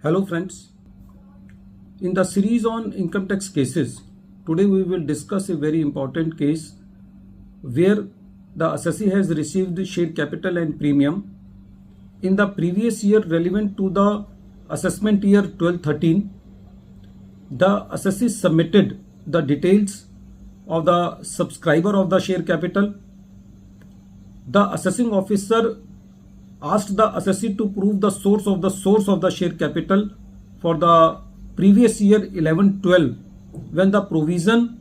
Hello friends, in the series on income tax cases, today we will discuss a very important case where the assessee has received share capital and premium in the previous year relevant to the assessment year 12-13. The assessee submitted the details of the subscriber of the share capital. The assessing officer asked the assessee to prove the source of the share capital for the previous year 11-12 when the provision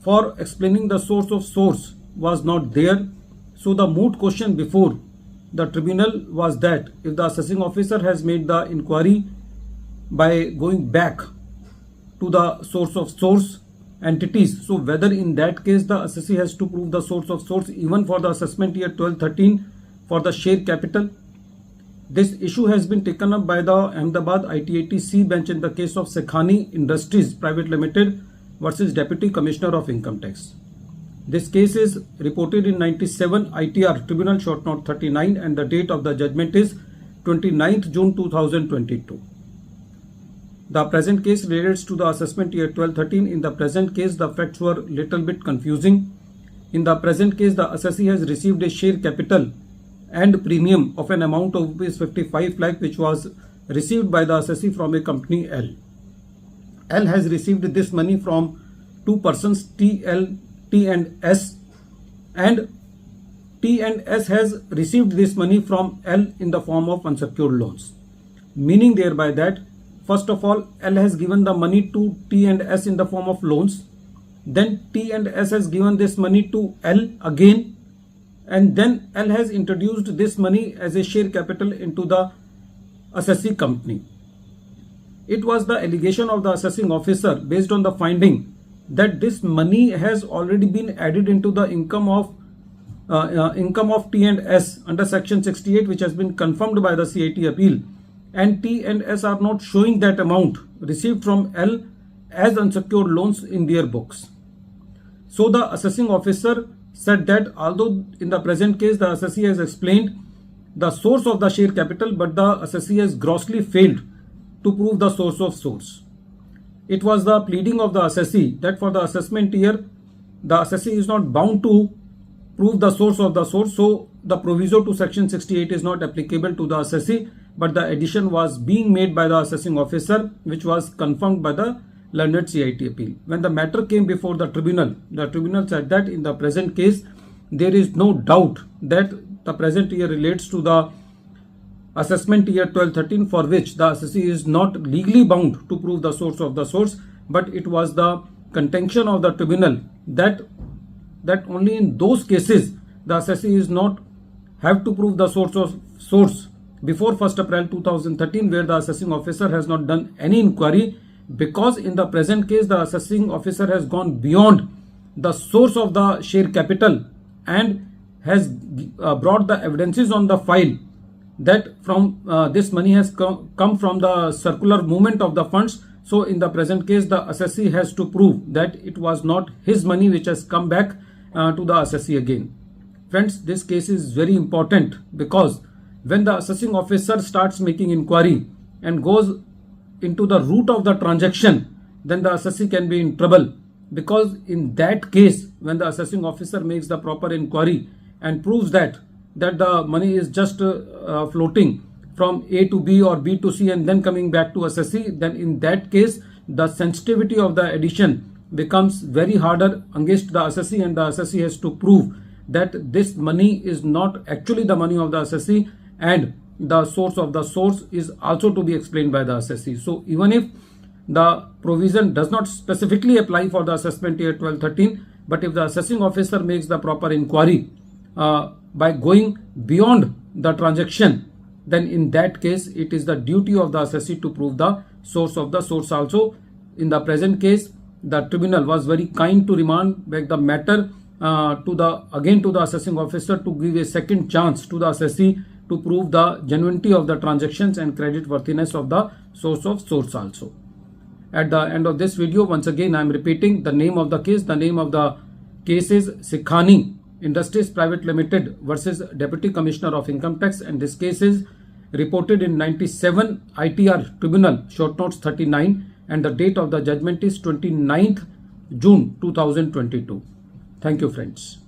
for explaining the source was not there. So the moot question before the tribunal was that if the assessing officer has made the inquiry by going back to the source entities, so whether in that case the assessee has to prove the source even for the assessment year 12-13 for the share capital. This issue has been taken up by the Ahmedabad ITAT-C bench in the case of Sekhani Industries Private Limited versus Deputy Commissioner of Income Tax. This case is reported in 97 ITR Tribunal Short Note 39 and the date of the judgment is 29th June 2022. The present case relates to the assessment year 12-13. In the present case, the facts were little bit confusing. In the present case, the assessee has received a share capital and premium of an amount of Rs 55 lakh which was received by the assessee from a company L. L has received this money from two persons T and S, and T and S has received this money from L in the form of unsecured loans. Meaning thereby that first of all L has given the money to T and S in the form of loans, then T and S has given this money to L again, and then L has introduced this money as a share capital into the assessee company. It was the allegation of the assessing officer based on the finding that this money has already been added into the income of T and S under section 68, which has been confirmed by the CIT appeal, and T and S are not showing that amount received from L as unsecured loans in their books. So the assessing officer said that although in the present case the assessee has explained the source of the share capital, but the assessee has grossly failed to prove the source. It was the pleading of the assessee that for the assessment year the assessee is not bound to prove the source, so the proviso to section 68 is not applicable to the assessee, but the addition was being made by the assessing officer, which was confirmed by the learned CIT appeal. When the matter came before the tribunal said that in the present case there is no doubt that the present year relates to the assessment year 12-13 for which the assessee is not legally bound to prove the source, but it was the contention of the tribunal that only in those cases the assessee is not have to prove the source before 1st April 2013, where the assessing officer has not done any inquiry, because in the present case the assessing officer has gone beyond the source of the share capital and has brought the evidences on the file that from this money has come from the circular movement of the funds. So in the present case the assessee has to prove that it was not his money which has come back to the assessee again. Friends, this case is very important because when the assessing officer starts making inquiry and goes into the root of the transaction, then the assessee can be in trouble, because in that case when the assessing officer makes the proper inquiry and proves that the money is just floating from A to B or B to C and then coming back to assessee, then in that case the sensitivity of the addition becomes very harder against the assessee, and the assessee has to prove that this money is not actually the money of the assessee and the source of the source is also to be explained by the assessee. So even if the provision does not specifically apply for the assessment year 12-13, but if the assessing officer makes the proper inquiry by going beyond the transaction, then in that case it is the duty of the assessee to prove the source of the source also. In the present case the tribunal was very kind to remand back the matter to the assessing officer to give a second chance to the assessee to prove the genuinity of the transactions and credit worthiness of the source also. At the end of this video, once again I am repeating the name of the case. The name of the case is Sekhani Industries Private Limited versus Deputy Commissioner of Income Tax, and this case is reported in 97 ITR Tribunal, short notes 39, and the date of the judgment is 29th June 2022. Thank you, friends.